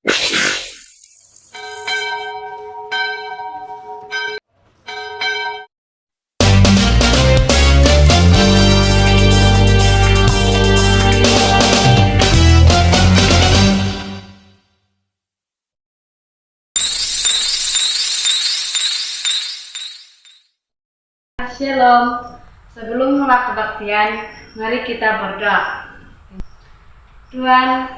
Shalom. Sebelum mulai kebaktian, mari kita berdoa. Tuhan,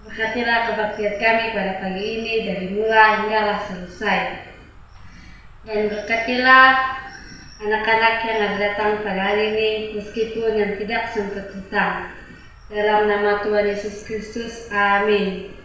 berkatilah kebaktian kami pada pagi ini dari mulai hinggalah selesai. Dan berkatilah anak-anak yang akan datang pada hari ini meskipun yang tidak sempat datang. Dalam nama Tuhan Yesus Kristus, amin.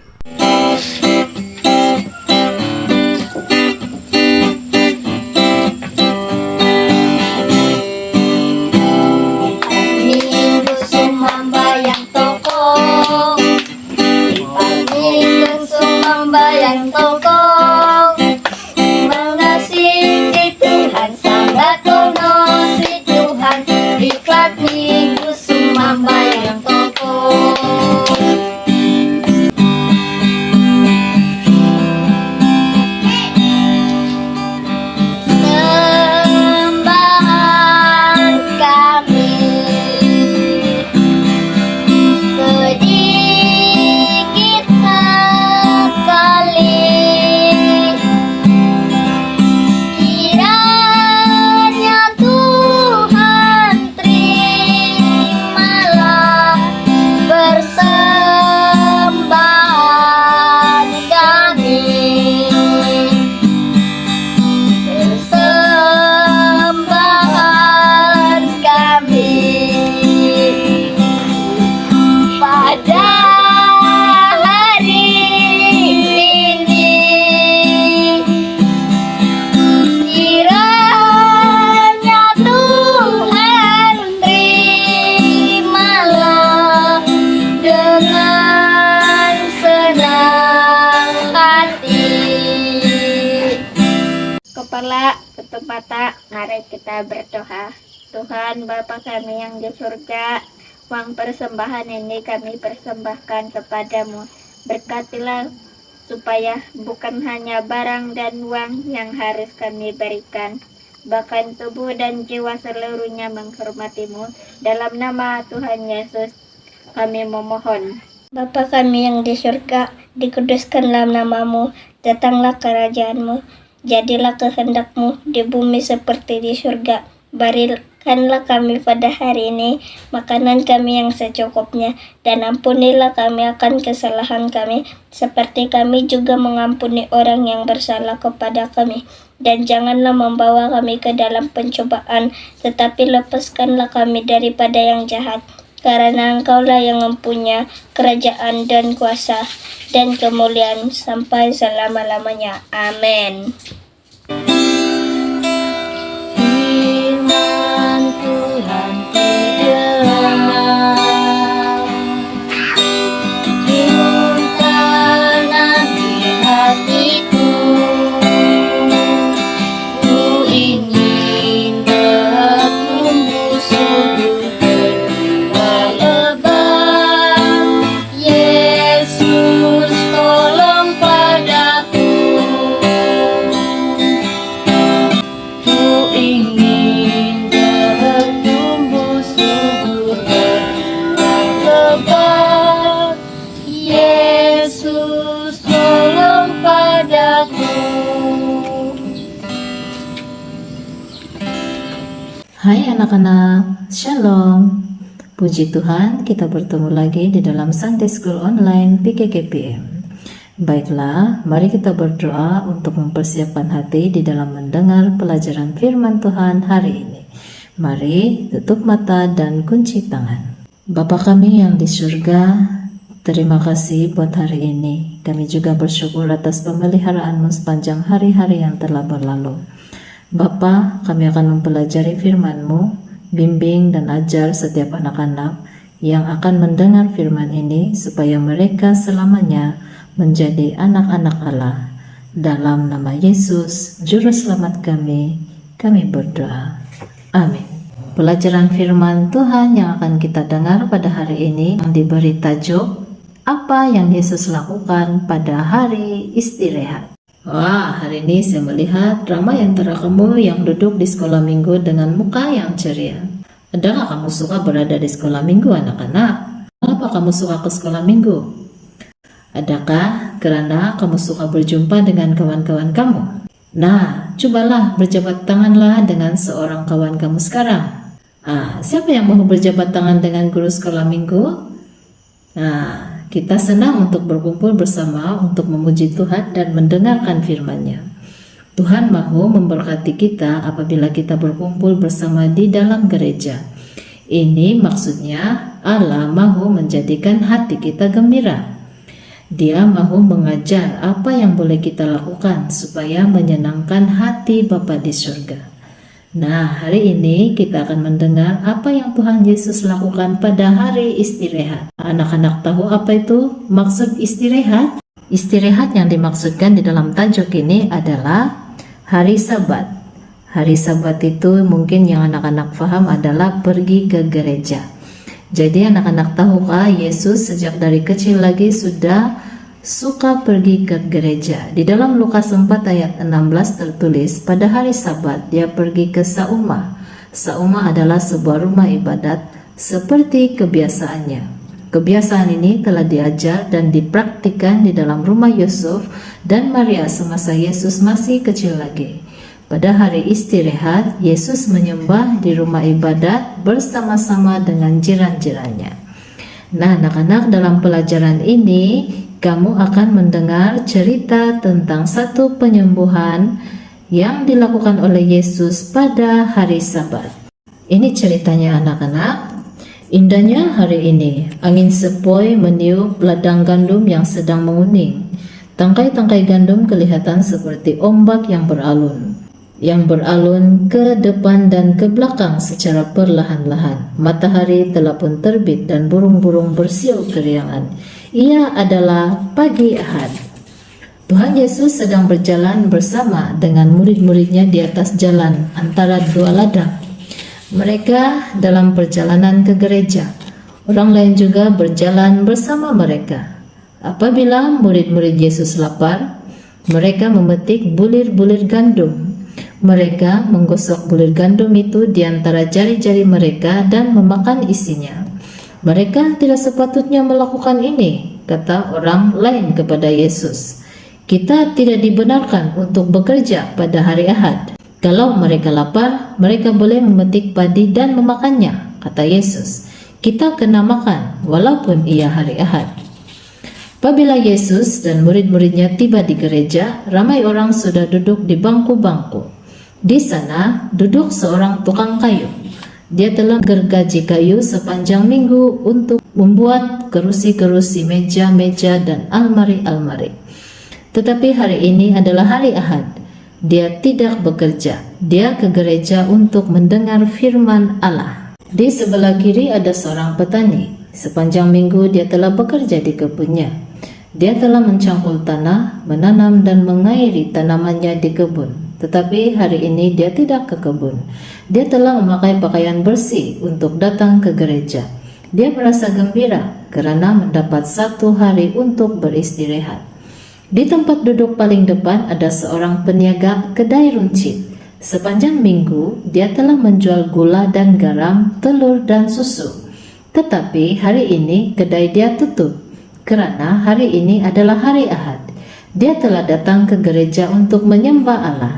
Kepala, tutup mata, mari kita berdoa. Tuhan Bapa kami yang di surga, uang persembahan ini kami persembahkan kepadamu. Berkatilah supaya bukan hanya barang dan uang yang harus kami berikan, bahkan tubuh dan jiwa seluruhnya menghormatimu. Dalam nama Tuhan Yesus kami memohon. Bapa kami yang di surga, dikuduskanlah namamu, datanglah kerajaanmu. Jadilah kehendakmu di bumi seperti di surga. Berikanlah kami pada hari ini makanan kami yang secukupnya, dan ampunilah kami akan kesalahan kami, seperti kami juga mengampuni orang yang bersalah kepada kami. Dan janganlah membawa kami ke dalam pencobaan, tetapi lepaskanlah kami daripada yang jahat. Karena Engkaulah yang mempunyai kerajaan dan kuasa dan kemuliaan sampai selama-lamanya. Amin. Firman Tuhan terdengar, diuntanan di hatiku. Ku ingin bertumbuh subur berlebat. Yesus tolong padaku. Ku ingin bertumbuh subur berlebat. Yesus tolong padaku. Hai anak-anak, Shalom. Puji Tuhan, kita bertemu lagi di dalam Sunday School Online PKKPM. Baiklah, mari kita berdoa untuk mempersiapkan hati di dalam mendengar pelajaran firman Tuhan hari ini. Mari tutup mata dan kunci tangan. Bapa kami yang di surga, terima kasih buat hari ini. Kami juga bersyukur atas pemeliharaan-Mu sepanjang hari-hari yang telah berlalu. Bapa, kami akan mempelajari firman-Mu, bimbing dan ajar setiap anak-anak yang akan mendengar firman ini supaya mereka selamanya menjadi anak-anak Allah. Dalam nama Yesus, Juru Selamat kami berdoa. Amin. Pelajaran firman Tuhan yang akan kita dengar pada hari ini yang diberi tajuk apa yang Yesus lakukan pada hari istirahat. Wah, hari ini saya melihat ramai antara kamu yang duduk di sekolah minggu dengan muka yang ceria. Adakah kamu suka berada di sekolah minggu, anak-anak? Kenapa kamu suka ke sekolah minggu? Adakah karena kamu suka berjumpa dengan kawan-kawan kamu? Nah, cobalah berjabat tanganlah dengan seorang kawan kamu sekarang. Siapa yang mau berjabat tangan dengan guru sekolah minggu? Kita senang untuk berkumpul bersama untuk memuji Tuhan dan mendengarkan firman-Nya. Tuhan mahu memberkati kita apabila kita berkumpul bersama di dalam gereja. Ini maksudnya Allah mahu menjadikan hati kita gembira. Dia mahu mengajar apa yang boleh kita lakukan supaya menyenangkan hati Bapa di surga. Nah, hari ini kita akan mendengar apa yang Tuhan Yesus lakukan pada hari istirahat. Anak-anak tahu apa itu maksud istirahat? Istirahat yang dimaksudkan di dalam tajuk ini adalah hari Sabat. Hari Sabat itu mungkin yang anak-anak paham adalah pergi ke gereja. Jadi anak-anak tahukah Yesus sejak dari kecil lagi sudah suka pergi ke gereja. Di dalam Lukas 4 ayat 16 tertulis, pada hari Sabat dia pergi ke Saumah. Saumah adalah sebuah rumah ibadat seperti kebiasaannya. Kebiasaan ini telah diajar dan dipraktikkan di dalam rumah Yusuf dan Maria semasa Yesus masih kecil lagi. Pada hari istirahat, Yesus menyembah di rumah ibadat bersama-sama dengan jiran-jirannya. Nah, anak-anak, dalam pelajaran ini kamu akan mendengar cerita tentang satu penyembuhan yang dilakukan oleh Yesus pada hari Sabat. Ini ceritanya anak-anak. Indahnya hari ini, angin sepoi meniup ladang gandum yang sedang menguning. Tangkai-tangkai gandum kelihatan seperti ombak yang beralun ke depan dan ke belakang secara perlahan-lahan. Matahari telah pun terbit dan burung-burung bersiul keriangan. Ia adalah pagi Ahad. Tuhan Yesus sedang berjalan bersama dengan murid-muridnya di atas jalan antara dua ladang. Mereka dalam perjalanan ke gereja. Orang lain juga berjalan bersama mereka. Apabila murid-murid Yesus lapar, mereka memetik bulir-bulir gandum. Mereka menggosok bulir gandum itu di antara jari-jari mereka dan memakan isinya. Mereka tidak sepatutnya melakukan ini, kata orang lain kepada Yesus. Kita tidak dibenarkan untuk bekerja pada hari Ahad. Kalau mereka lapar, mereka boleh memetik padi dan memakannya, kata Yesus. Kita kena makan, walaupun ia hari Ahad. Apabila Yesus dan murid-muridnya tiba di gereja, ramai orang sudah duduk di bangku-bangku. Di sana duduk seorang tukang kayu. Dia telah gergaji kayu sepanjang minggu untuk membuat kerusi-kerusi meja-meja dan almari-almari. Tetapi hari ini adalah hari Ahad. Dia tidak bekerja. Dia ke gereja untuk mendengar firman Allah. Di sebelah kiri ada seorang petani. Sepanjang minggu dia telah bekerja di kebunnya. Dia telah mencangkul tanah, menanam dan mengairi tanamannya di kebun. Tetapi hari ini dia tidak ke kebun. Dia telah memakai pakaian bersih untuk datang ke gereja. Dia merasa gembira karena mendapat satu hari untuk beristirahat. Di tempat duduk paling depan ada seorang peniaga kedai runcit. Sepanjang minggu dia telah menjual gula dan garam, telur dan susu. Tetapi hari ini kedai dia tutup karena hari ini adalah hari Ahad. Dia telah datang ke gereja untuk menyembah Allah.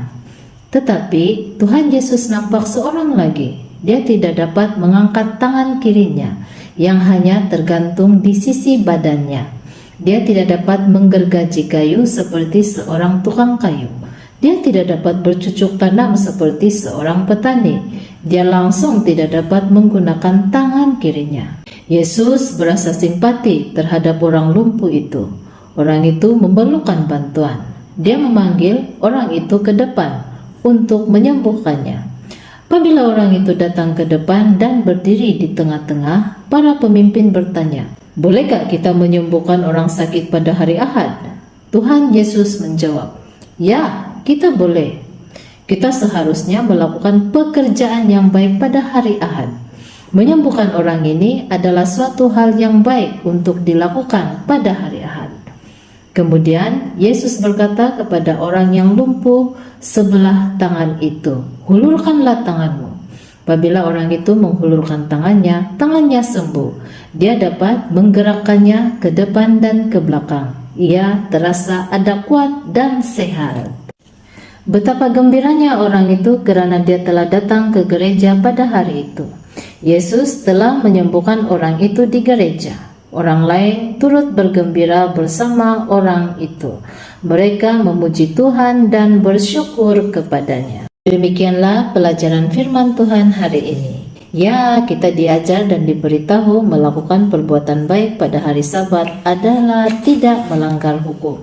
Tetapi Tuhan Yesus nampak seorang lagi. Dia tidak dapat mengangkat tangan kirinya yang hanya tergantung di sisi badannya. Dia tidak dapat menggergaji kayu seperti seorang tukang kayu. Dia tidak dapat bercucuk tanam seperti seorang petani. Dia langsung tidak dapat menggunakan tangan kirinya. Yesus berasa simpati terhadap orang lumpuh itu. Orang itu memerlukan bantuan. Dia memanggil orang itu ke depan untuk menyembuhkannya. Apabila orang itu datang ke depan dan berdiri di tengah-tengah, para pemimpin bertanya, "Bolehkah kita menyembuhkan orang sakit pada hari Ahad?" Tuhan Yesus menjawab, "Ya, kita boleh. Kita seharusnya melakukan pekerjaan yang baik pada hari Ahad. Menyembuhkan orang ini adalah suatu hal yang baik untuk dilakukan pada hari Ahad. Kemudian Yesus berkata kepada orang yang lumpuh sebelah tangan itu, "Hulurkanlah tanganmu." Apabila orang itu menghulurkan tangannya, tangannya sembuh. Dia dapat menggerakkannya ke depan dan ke belakang. Ia terasa ada kuat dan sehat. Betapa gembiranya orang itu karena dia telah datang ke gereja pada hari itu. Yesus telah menyembuhkan orang itu di gereja. Orang lain turut bergembira bersama orang itu. Mereka memuji Tuhan dan bersyukur kepadanya. Demikianlah pelajaran firman Tuhan hari ini. Ya, kita diajar dan diberitahu melakukan perbuatan baik pada hari Sabat adalah tidak melanggar hukum.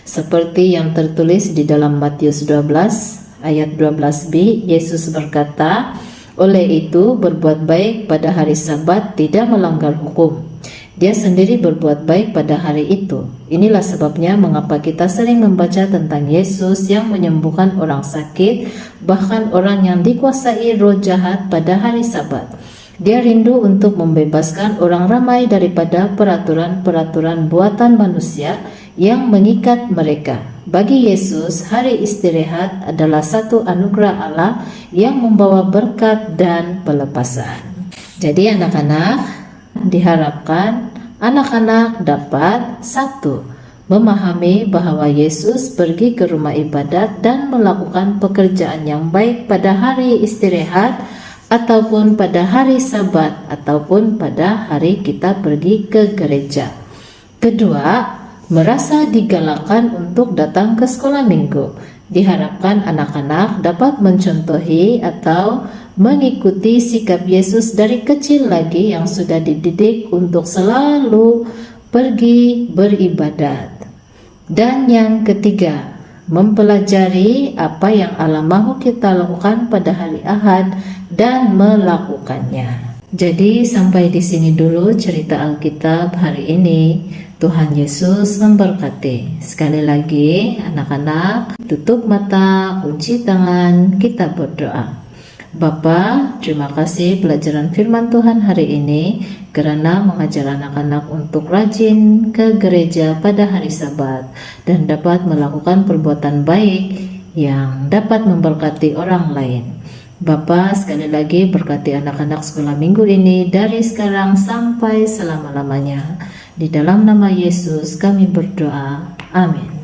Seperti yang tertulis di dalam Matius 12 ayat 12b, Yesus berkata, "Oleh itu berbuat baik pada hari Sabat tidak melanggar hukum." Dia sendiri berbuat baik pada hari itu. Inilah sebabnya mengapa kita sering membaca tentang Yesus yang menyembuhkan orang sakit, bahkan orang yang dikuasai roh jahat pada hari Sabat. Dia rindu untuk membebaskan orang ramai daripada peraturan-peraturan buatan manusia yang mengikat mereka. Bagi Yesus, hari istirahat adalah satu anugerah Allah yang membawa berkat dan pelepasan. Jadi anak-anak, diharapkan anak-anak dapat 1. Memahami bahwa Yesus pergi ke rumah ibadat dan melakukan pekerjaan yang baik pada hari istirahat ataupun pada hari Sabat ataupun pada hari kita pergi ke gereja. 2. Merasa digalakkan untuk datang ke sekolah minggu. Diharapkan anak-anak dapat mencontohi atau mengikuti sikap Yesus dari kecil lagi yang sudah dididik untuk selalu pergi beribadat. Dan yang 3, mempelajari apa yang Allah mahu kita lakukan pada hari Ahad dan melakukannya. Jadi sampai di sini dulu cerita Alkitab hari ini. Tuhan Yesus memberkati. Sekali lagi anak-anak, tutup mata, kunci tangan, kita berdoa. Bapa, terima kasih pelajaran firman Tuhan hari ini karena mengajar anak-anak untuk rajin ke gereja pada hari Sabat dan dapat melakukan perbuatan baik yang dapat memberkati orang lain. Bapa, sekali lagi berkati anak-anak sekolah minggu ini dari sekarang sampai selama-lamanya. Di dalam nama Yesus kami berdoa. Amin.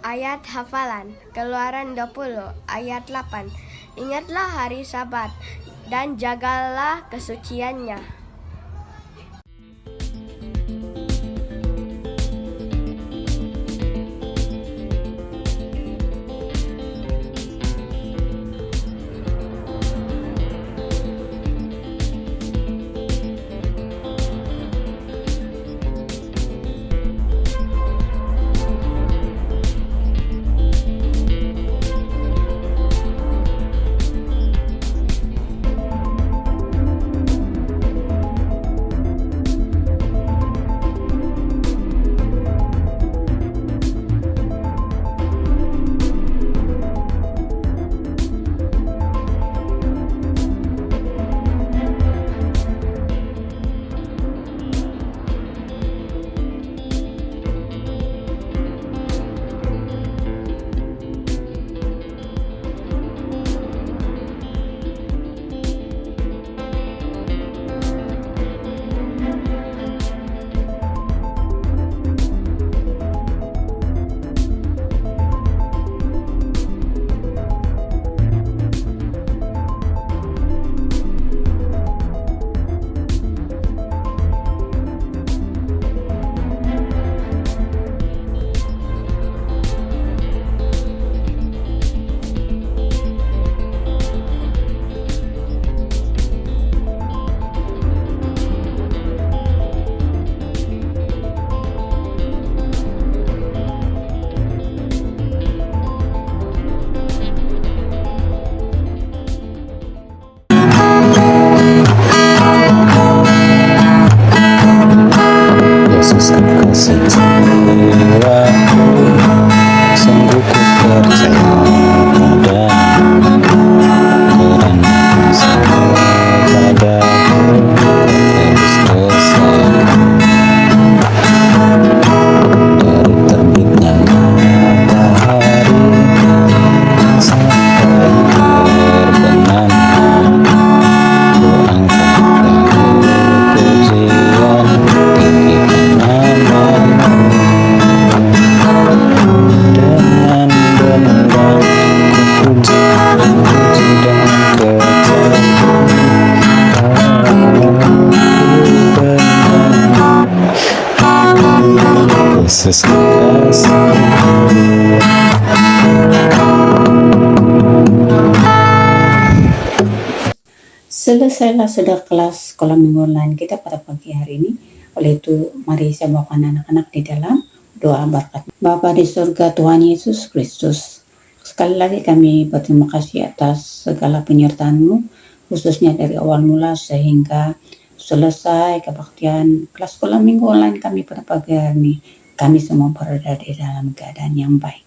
Ayat hafalan Keluaran 20 ayat 8. Ingatlah hari Sabat dan jagalah kesuciannya. sesekas. Selesailah sudah kelas sekolah minggu online kita pada pagi hari ini. Oleh itu, mari saya bawakan anak-anak di dalam doa berkat. Bapa di surga, Tuhan Yesus Kristus, sekali lagi kami berterima kasih atas segala penyertaan-Mu, khususnya dari awal mula sehingga selesai kebaktian kelas sekolah minggu online kami pada pagi hari ini. Kami semua berada di dalam keadaan yang baik.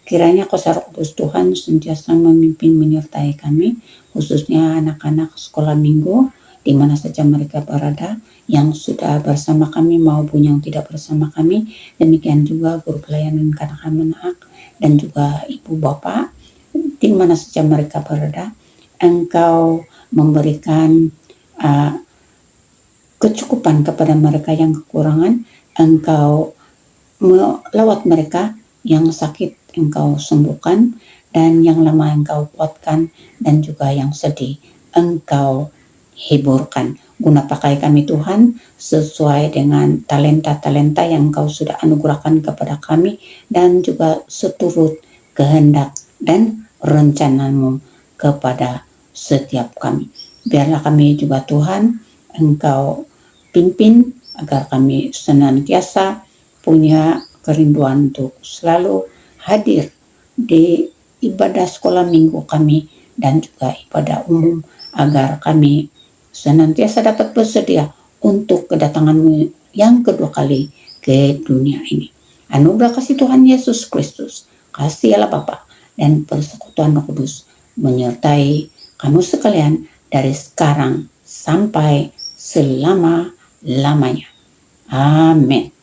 Kiranya Kuasa Roh Kudus Tuhan sentiasa memimpin menyertai kami, khususnya anak-anak sekolah minggu, di mana saja mereka berada, yang sudah bersama kami maupun yang tidak bersama kami. Demikian juga guru pelayanan kanak-kanak dan juga ibu bapak, di mana saja mereka berada. Engkau memberikan kecukupan kepada mereka yang kekurangan. Engkau melawat mereka yang sakit, Engkau sembuhkan, dan yang lemah Engkau kuatkan, dan juga yang sedih Engkau hiburkan. Guna pakai kami Tuhan sesuai dengan talenta-talenta yang Engkau sudah anugerahkan kepada kami, dan juga seturut kehendak dan rencana-Mu kepada setiap kami. Biarlah kami juga Tuhan Engkau pimpin agar kami senantiasa punya kerinduan untuk selalu hadir di ibadah sekolah minggu kami dan juga ibadah umum, agar kami senantiasa dapat bersedia untuk kedatangan-Mu yang kedua kali ke dunia ini. Anugerah kasih Tuhan Yesus Kristus, kasih Allah Bapa, dan persekutuan Roh Kudus menyertai kamu sekalian dari sekarang sampai selama-lamanya. Amin.